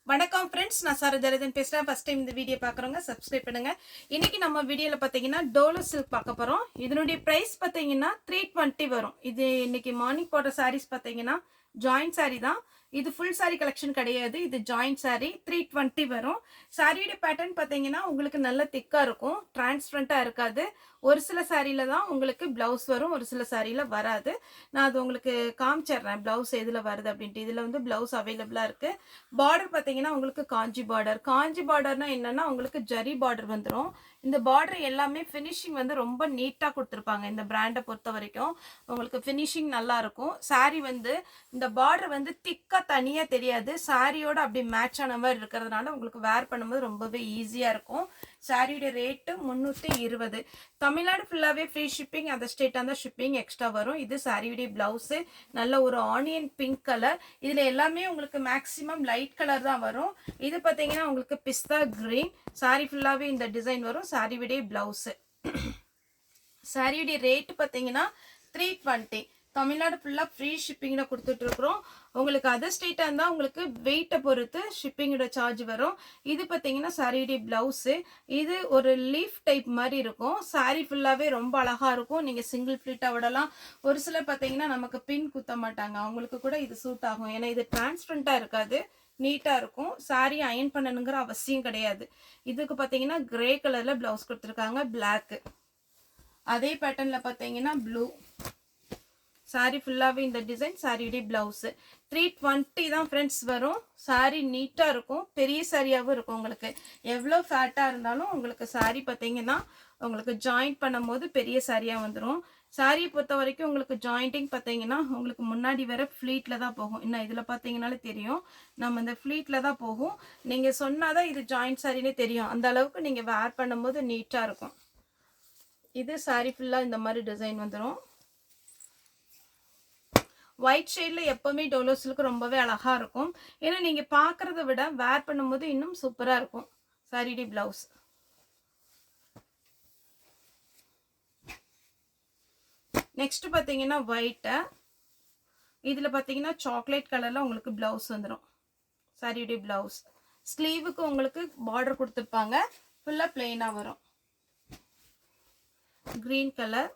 வணக்கம் ஃப்ரெண்ட்ஸ், நான் சாரா ஜெயலலிதன் பேசுகிறேன். ஃபர்ஸ்ட் டைம் இந்த வீடியோ பார்க்குறவங்க சப்ஸ்கிரைப் பண்ணுங்க. இன்னைக்கு நம்ம வீடியோவில் பார்த்தீங்கன்னா டோலோ சில்க் பார்க்க போகிறோம். இதனுடைய ப்ரைஸ் பார்த்தீங்கன்னா 320 வரும். இது இன்னைக்கு மார்னிங் போடுற சாரீஸ் பார்த்தீங்கன்னா ஜாயிண்ட் சாரீ தான். இது ஃபுல் சாரீ கலெக்ஷன் கிடையாது, இது ஜாயிண்ட் சாரீ. 320 வரும். சாரியோட பேட்டர்ன் பார்த்தீங்கன்னா உங்களுக்கு நல்ல திக்காக இருக்கும், டிரான்ஸ்பரண்ட்டாக இருக்காது. ஒரு சில சாரியில தான் உங்களுக்கு பிளவுஸ் வரும், ஒரு சில சாரியில வராது. நான் அது உங்களுக்கு காமிச்சிடுறேன் பிளவுஸ் எதில் வருது அப்படின்ட்டு. இதில் வந்து பிளவுஸ் அவைலபிளாக இருக்குது. பார்டர் பார்த்தீங்கன்னா உங்களுக்கு காஞ்சி பார்டர். காஞ்சி பார்டர்னா என்னன்னா உங்களுக்கு ஜரி பார்டர் வந்துடும். இந்த பார்டர் எல்லாமே ஃபினிஷிங் வந்து ரொம்ப நீட்டாக கொடுத்துருப்பாங்க. இந்த பிராண்டை பொறுத்த வரைக்கும் உங்களுக்கு ஃபினிஷிங் நல்லா இருக்கும். சாரி வந்து இந்த பார்டர் வந்து திக்காக தனியாக தெரியாது, சாரியோட அப்படி மேட்ச் ஆன மாதிரி இருக்கிறதுனால உங்களுக்கு வேர் பண்ணும்போது ரொம்பவே ஈஸியாக இருக்கும். சாரியோட ரேட்டு 320. தமிழ்நாடு ஃபுல்லாகவே ஃப்ரீ ஷிப்பிங், அந்த ஸ்டேட்டாக இருந்தால் ஷிப்பிங் எக்ஸ்ட்ரா வரும். இது சாரியுடைய பிளவுஸு, நல்ல ஒரு ஆனியன் பிங்க் கலர். இதில் எல்லாமே உங்களுக்கு மேக்ஸிமம் லைட் கலர் தான் வரும். இது பார்த்தீங்கன்னா உங்களுக்கு பிஸ்தா கிரீன். சாரி ஃபுல்லாகவே இந்த டிசைன் வரும். சாரியுடைய பிளவுஸு. சாரியுடைய ரேட்டு பார்த்தீங்கன்னா 320. தமிழ்நாடு ஃபுல்லாக ஃப்ரீ ஷிப்பிங்கில் கொடுத்துட்ருக்குறோம். உங்களுக்கு அதர் ஸ்டேட்டாக இருந்தால் உங்களுக்கு வெயிட்டை பொறுத்து ஷிப்பிங்கோட சார்ஜ் வரும். இது பார்த்தீங்கன்னா சாரியுடைய ப்ளவுஸு. இது ஒரு லீஃப் டைப் மாதிரி இருக்கும். சாரி ஃபுல்லாகவே ரொம்ப அழகாக இருக்கும். நீங்கள் சிங்கிள் ஃப்ளீட்டாக விடலாம். ஒரு சிலர் பார்த்தீங்கன்னா நமக்கு பின் குத்த மாட்டாங்க, அவங்களுக்கு கூட இது சூட் ஆகும். ஏன்னா இது டிரான்ஸ்பரண்ட்டாக இருக்காது, நீட்டாக இருக்கும். சாரி அயன் பண்ணணுங்கிற அவசியம் கிடையாது. இதுக்கு பார்த்தீங்கன்னா கிரே கலரில் ப்ளவுஸ் கொடுத்துருக்காங்க, பிளாக்கு. அதே பேட்டர்னில் பார்த்தீங்கன்னா ப்ளூ. சாரி ஃபுல்லாகவே இந்த டிசைன். சாரியுடைய ப்ளவுஸு 320 தான் ஃப்ரெண்ட்ஸ் வரும். சாரி நீட்டாக இருக்கும், பெரிய சாரியாகவும் இருக்கும். உங்களுக்கு எவ்வளோ ஃபேட்டாக இருந்தாலும் உங்களுக்கு சாரி பார்த்தீங்கன்னா உங்களுக்கு ஜாயிண்ட் பண்ணும் போது பெரிய சாரியாக வந்துடும். சாரியை பொறுத்த வரைக்கும் உங்களுக்கு ஜாயிண்டிங் பார்த்தீங்கன்னா உங்களுக்கு முன்னாடி வர ஃப்ளீட்டில் தான் போகும். இன்னும் இதில் பார்த்தீங்கன்னாலே தெரியும், நம்ம இந்த ஃப்ளீட்டில் தான் போகும். நீங்கள் சொன்னாதான் இது ஜாயிண்ட் சாரினே தெரியும், அந்த அளவுக்கு நீங்கள் வேர் பண்ணும்போது நீட்டாக இருக்கும். இது சாரி ஃபுல்லாக இந்த மாதிரி டிசைன் வந்துடும். ஒயிட் ஷேடில் எப்போவுமே டோலோ சில்க் ரொம்பவே அழகாக இருக்கும். ஏன்னா நீங்கள் பார்க்குறத விட வேர் பண்ணும்போது இன்னும் சூப்பராக இருக்கும். சாரிடி ப்ளவுஸ். நெக்ஸ்ட் பார்த்தீங்கன்னா ஒயிட்டு. இதில் பார்த்தீங்கன்னா சாக்லேட் கலரில் உங்களுக்கு ப்ளவுஸ் வந்துடும். சாரியுடைய ப்ளவுஸ். ஸ்லீவுக்கு உங்களுக்கு பார்டர் கொடுத்துருப்பாங்க, ஃபுல்லாக பிளெயினாக வரும். க்ரீன் கலர்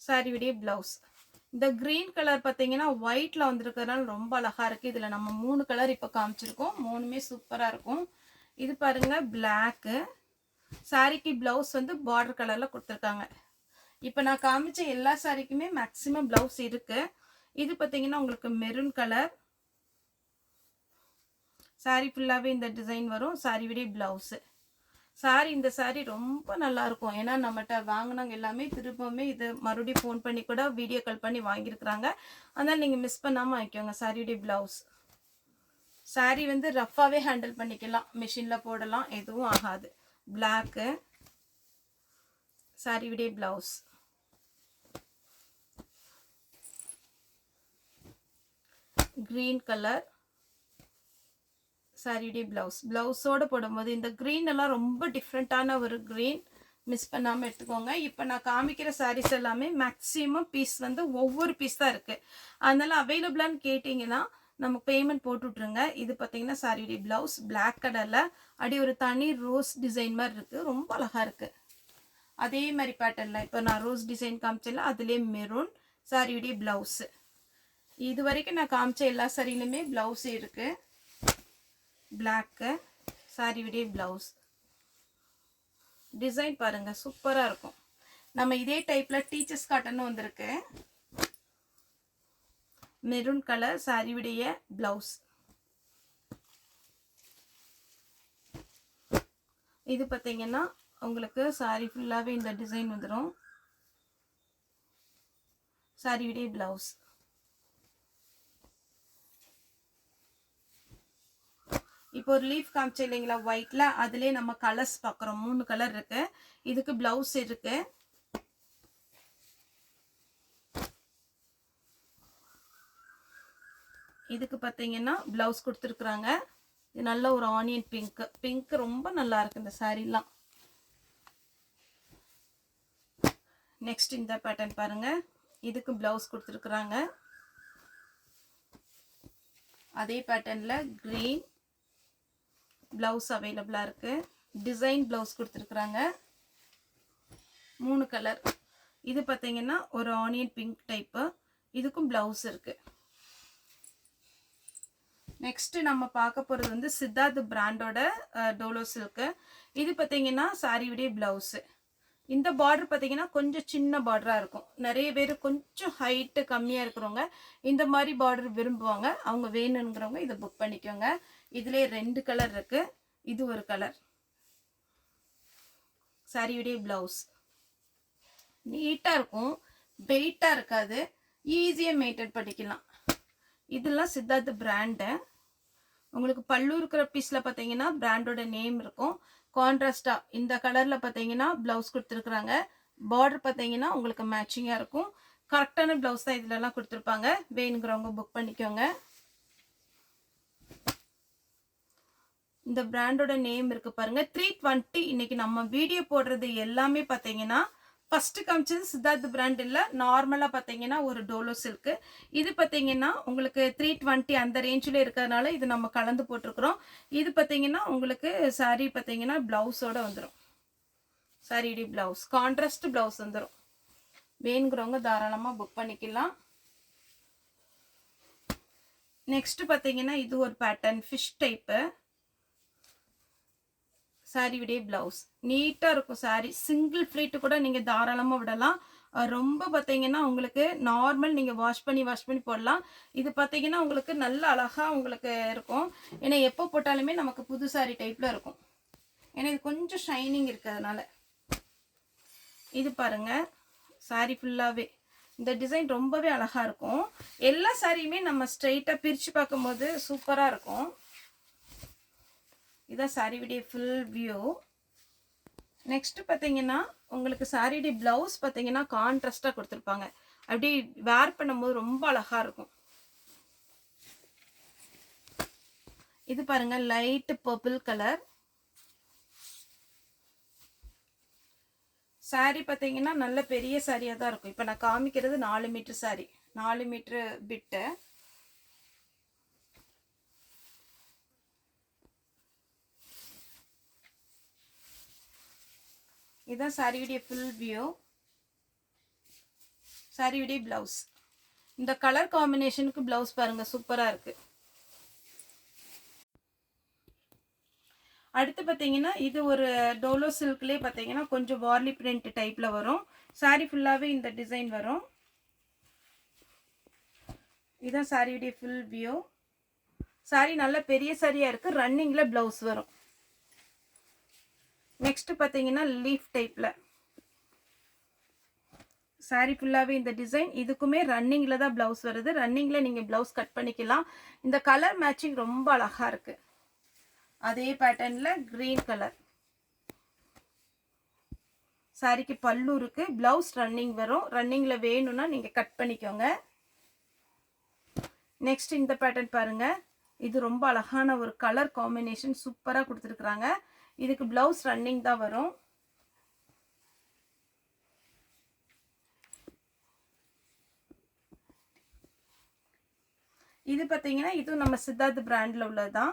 சாரியுடைய ப்ளவுஸ். இந்த க்ரீன் கலர் பார்த்தீங்கன்னா ஒயிட்டில் வந்துருக்கிறதுனால ரொம்ப அழகாக இருக்குது. இதில் நம்ம 3 கலர் இப்போ காமிச்சிருக்கோம், 3மே சூப்பராக இருக்கும். இது பாருங்கள் பிளாக்கு. சாரிக்கு ப்ளவுஸ் வந்து பார்டர் கலரில் கொடுத்துருக்காங்க. இப்போ நான் காமிச்ச எல்லா சாரிக்குமே மேக்ஸிமம் ப்ளவுஸ் இருக்குது. இது பார்த்தீங்கன்னா உங்களுக்கு மெரூன் கலர். சாரி ஃபுல்லாகவே இந்த டிசைன் வரும். சாரியுடைய ப்ளவுஸு. சாரி இந்த சாரி ரொம்ப நல்லா இருக்கும். ஏன்னா நம்மகிட்ட வாங்கினவங்க எல்லாமே திரும்பவுமே இது மறுபடியும் ஃபோன் பண்ணி கூட வீடியோ கால் பண்ணி வாங்கியிருக்கிறாங்க. அதனால் நீங்கள் மிஸ் பண்ணாமல் வாங்கிக்கோங்க. சாரியுடைய ப்ளவுஸ். சாரி வந்து ரஃப்பாகவே ஹேண்டில் பண்ணிக்கலாம், மிஷினில் போடலாம், எதுவும் ஆகாது. பிளாக்கு. சாரியுடைய ப்ளவுஸ். Green colour. சாரியுடைய ப்ளவுஸ். ப்ளவுஸோடு போடும்போது இந்த க்ரீன் எல்லாம் ரொம்ப டிஃப்ரெண்ட்டான ஒரு க்ரீன், மிஸ் பண்ணாமல் எடுத்துக்கோங்க. இப்போ நான் காமிக்கிற சாரீஸ் எல்லாமே மேக்ஸிமம் பீஸ் வந்து ஒவ்வொரு பீஸ் தான் இருக்குது. அதனால் அவைலபிளான்னு கேட்டிங்கன்னா நம்ம பேமெண்ட் போட்டுவிட்ருங்க. இது பார்த்தீங்கன்னா சாரியுடைய ப்ளவுஸ். பிளாக் கலரில் அப்படி ஒரு தனி ரோஸ் டிசைன் மாதிரி இருக்குது, ரொம்ப அழகாக இருக்குது. அதே மாதிரி பேட்டர்னில் இப்போ நான் ரோஸ் டிசைன் காமிச்சேன்ல, அதுலேயே மெரூன். சாரியுடைய ப்ளவுஸு. இது வரைக்கும் நான் காமிச்ச எல்லா சாரியிலுமே ப்ளவுஸ் இருக்குது. பிளாக்கு. சாரியுடைய ப்ளவுஸ். டிசைன் பாருங்கள், சூப்பராக இருக்கும். நம்ம இதே டைப்பில் டீச்சர்ஸ் காட்டன்னு வந்திருக்கு. Maroon colour. சாரியுடைய ப்ளவுஸ். இது பார்த்தீங்கன்னா உங்களுக்கு சாரி ஃபுல்லாகவே இந்த டிசைன் வந்துடும். சாரியுடைய ப்ளவுஸ். இப்போ ஒரு லீஃப் காமிச்சேன் இல்லைங்களா ஒயிட்ல, அதுலேயே நம்ம கலர்ஸ் பார்க்குறோம். 3 கலர் இருக்கு. இதுக்கு பிளவுஸ் இருக்கு. இதுக்கு பார்த்தீங்கன்னா பிளவுஸ் கொடுத்துருக்குறாங்க. இது நல்ல ஒரு ஆனியன் பிங்க். பிங்க் ரொம்ப நல்லா இருக்கு இந்த சாரீலாம். நெக்ஸ்ட் இந்த பேட்டர்ன் பாருங்க. இதுக்கு பிளவுஸ் கொடுத்துருக்குறாங்க. அதே பேட்டர்னில் க்ரீன் ப்ளவுஸ் அவைலபிளாக இருக்குது. டிசைன் ப்ளவுஸ் கொடுத்துருக்குறாங்க. 3 கலர். இது பார்த்தீங்கன்னா ஒரு ஆனியன் பிங்க் டைப்பு. இதுக்கும் ப்ளவுஸ் இருக்குது. நெக்ஸ்ட் நம்ம பார்க்க போகிறது வந்து சித்தார்த் பிராண்டோட டோலோ சில்க்கு. இது பார்த்தீங்கன்னா சாரியுடைய ப்ளவுஸு. இந்த பார்டர் பார்த்தீங்கன்னா கொஞ்சம் சின்ன பார்டராக இருக்கும். நிறைய பேர் கொஞ்சம் ஹைட்டு கம்மியாக இருக்கிறவங்க இந்த மாதிரி பார்டர் விரும்புவாங்க. அவங்க வேணுங்கிறவங்க இதை புக் பண்ணிக்கோங்க. இதிலே 2 கலர் இருக்குது. இது ஒரு கலர். சாரியுடைய ப்ளவுஸ் நீட்டாக இருக்கும், வெயிட்டாக இருக்காது, ஈஸியாக மெயின்டைன் பண்ணிக்கலாம். இதெல்லாம் சித்தார்த் பிராண்டு. உங்களுக்கு பல்லு இருக்கிற பீஸில் பார்த்தீங்கன்னா பிராண்டோட நேம் இருக்கும். கான்ட்ராஸ்டாக இந்த கலரில் பார்த்தீங்கன்னா ப்ளவுஸ் கொடுத்துருக்குறாங்க. பார்டர் பார்த்தீங்கன்னா உங்களுக்கு மேட்சிங்காக இருக்கும். கரெக்டான ப்ளவுஸ் தான் இதிலலாம் கொடுத்துருப்பாங்க. வேணுங்கிறவங்க புக் பண்ணிக்கோங்க. இந்த பிராண்டோட நேம் இருக்குது பாருங்கள், 320. இன்னைக்கு நம்ம வீடியோ போடுறது எல்லாமே பார்த்தீங்கன்னா ஃபர்ஸ்ட் காமிச்சது சித்தார்த் பிராண்ட் இல்லை, நார்மலாக பார்த்தீங்கன்னா ஒரு டோலோ சில்க்கு. இது பார்த்தீங்கன்னா உங்களுக்கு 320 அந்த ரேஞ்சில் இருக்கிறதுனால இது நம்ம கலந்து போட்டிருக்கிறோம். இது பார்த்தீங்கன்னா உங்களுக்கு சாரீ பார்த்தீங்கன்னா ப்ளவுஸோட வந்துடும். சாரியுடைய ப்ளவுஸ் கான்ட்ராஸ்ட் ப்ளவுஸ் வந்துடும். வேணுங்கிறவங்க தாராளமாக புக் பண்ணிக்கலாம். நெக்ஸ்ட் பார்த்தீங்கன்னா இது ஒரு பேட்டர்ன் ஃபிஷ் டைப்பு. சாரியுடைய ப்ளவுஸ் நீட்டாக இருக்கும். சாரி சிங்கிள் ஃப்ளீட்டு கூட நீங்கள் தாராளமாக விடலாம். ரொம்ப பார்த்தீங்கன்னா உங்களுக்கு நார்மல் நீங்கள் வாஷ் பண்ணி போடலாம். இது பார்த்தீங்கன்னா உங்களுக்கு நல்ல அழகாக உங்களுக்கு இருக்கும். ஏன்னா எப்போ போட்டாலுமே நமக்கு புது சாரி டைப்பில் இருக்கும். ஏன்னா இது கொஞ்சம் ஷைனிங் இருக்கிறதுனால. இது பாருங்கள், சாரி ஃபுல்லாகவே இந்த டிசைன் ரொம்பவே அழகாக இருக்கும். எல்லா சாரியுமே நம்ம ஸ்ட்ரைட்டாக பிரித்து பார்க்கும்போது சூப்பராக இருக்கும். இதான் சாரியுடைய ஃபுல் வியூ. நெக்ஸ்ட் பார்த்தீங்கன்னா உங்களுக்கு சாரியுடைய ப்ளவுஸ் பார்த்தீங்கன்னா கான்ட்ராஸ்டாக கொடுத்துருப்பாங்க. அப்படி வேர் பண்ணும்போது ரொம்ப அழகாக இருக்கும். இது பாருங்க, லைட் பர்பிள் கலர். சாரி பார்த்தீங்கன்னா நல்ல பெரிய சாரியாக தான் இருக்கும். இப்போ நான் காமிக்கிறது 4 மீட்டர் சாரி, 4 மீட்டர் பிட்டு. இதுதான் சாரியுடைய ஃபுல் வியூ. சாரியுடைய ப்ளவுஸ் இந்த கலர் காம்பினேஷனுக்கு ப்ளவுஸ் பாருங்கள், சூப்பராக இருக்குது. அடுத்து பார்த்தீங்கன்னா இது ஒரு டோலோ சில்க்லேயே பார்த்தீங்கன்னா கொஞ்சம் வார்லி பிரிண்ட் டைப்பில் வரும். சாரி ஃபுல்லாகவே இந்த டிசைன் வரும். இதுதான் சாரியுடைய ஃபுல் வியூ. சாரி நல்ல பெரிய சாரியாக இருக்குது. ரன்னிங்கில் ப்ளவுஸ் வரும். நெக்ஸ்ட் பார்த்தீங்கன்னா லீஃப் டைப்பில் சாரி ஃபுல்லாகவே இந்த டிசைன். இதுக்குமே ரன்னிங்கில் தான் ப்ளவுஸ் வருது. ரன்னிங்கில் நீங்கள் ப்ளவுஸ் கட் பண்ணிக்கலாம். இந்த கலர் மேட்சிங் ரொம்ப அழகாக இருக்குது. அதே பேட்டர்னில் க்ரீன் கலர். சாரிக்கு பல்லு இருக்குது, ப்ளவுஸ் ரன்னிங் வரும். ரன்னிங்கில் வேணும்னா நீங்கள் கட் பண்ணிக்கோங்க. நெக்ஸ்ட் இந்த பேட்டர்ன் பாருங்கள், இது ரொம்ப அழகான ஒரு கலர் காம்பினேஷன், சூப்பராக கொடுத்துருக்குறாங்க. இதுக்கு ப்ளவுஸ் ரன்னிங் தான் வரும். இது பார்த்தீங்கன்னா இது நம்ம சித்தார்த் பிராண்டில் உள்ளது தான்.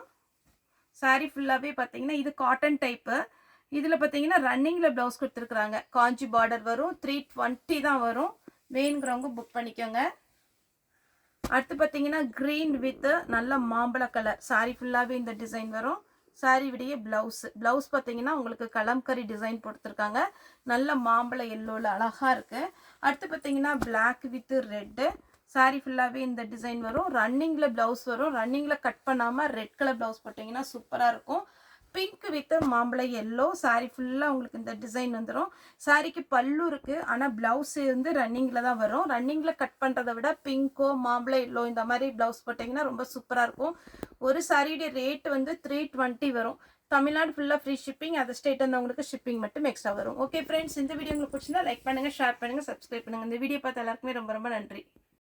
சாரி ஃபுல்லாகவே பார்த்தீங்கன்னா இது காட்டன் டைப்பு. இதில் பார்த்தீங்கன்னா ரன்னிங்கில் ப்ளவுஸ் கொடுத்துருக்குறாங்க. காஞ்சி பார்டர் வரும். 320 தான் வரும். வேணுங்கிறவங்க புக் பண்ணிக்கோங்க. அடுத்து பார்த்தீங்கன்னா க்ரீன் வித் நல்ல மாம்பழ கலர். சாரி ஃபுல்லாகவே இந்த டிசைன் வரும். சாரி விடைய ப்ளவுஸ் பார்த்தீங்கன்னா உங்களுக்கு கலம்கரி டிசைன் கொடுத்துருக்காங்க. நல்ல மாம்பழ எல்லோவில் அழகாக இருக்குது. அடுத்து பார்த்தீங்கன்னா பிளாக் வித் ரெட்டு. சாரி ஃபுல்லாகவே இந்த டிசைன் வரும். ரன்னிங்கில் ப்ளவுஸ் வரும். ரன்னிங்கில் கட் பண்ணாமல் ரெட் கலர் ப்ளவுஸ் போட்டிங்கன்னா சூப்பராக இருக்கும். பிங்க் வித் மாம்பழ எல்லோ. சாரி ஃபுல்லாக உங்களுக்கு இந்த டிசைன் வந்துடும். சாரிக்கு பல்லு இருக்குது, ஆனால் ப்ளவுஸ் வந்து ரன்னிங்கில் தான் வரும். ரன்னிங்கில் கட் பண்ணுறதை விட பிங்கோ மாம்பழ எல்லோ இந்த மாதிரி ப்ளவுஸ் போட்டிங்கன்னா ரொம்ப சூப்பராக இருக்கும். ஒரு சாரியுடைய ரேட் வந்து 320 வரும். தமிழ்நாடு ஃபுல்லாக ஃப்ரீ ஷிப்பிங். அதை ஸ்டேட் வந்தவங்களுக்கு ஷிப்பிங் மட்டும் எக்ஸ்ட்ரா வரும். ஓகே ஃப்ரெண்ட்ஸ், இந்த வீடியோ உங்களுக்கு பிடிச்சிருந்தா லைக் பண்ணுங்கள், ஷேர் பண்ணுங்கள், சப்ஸ்கிரைப் பண்ணுங்கள். இந்த வீடியோ பார்த்த எல்லாருக்குமே ரொம்ப ரொம்ப நன்றி.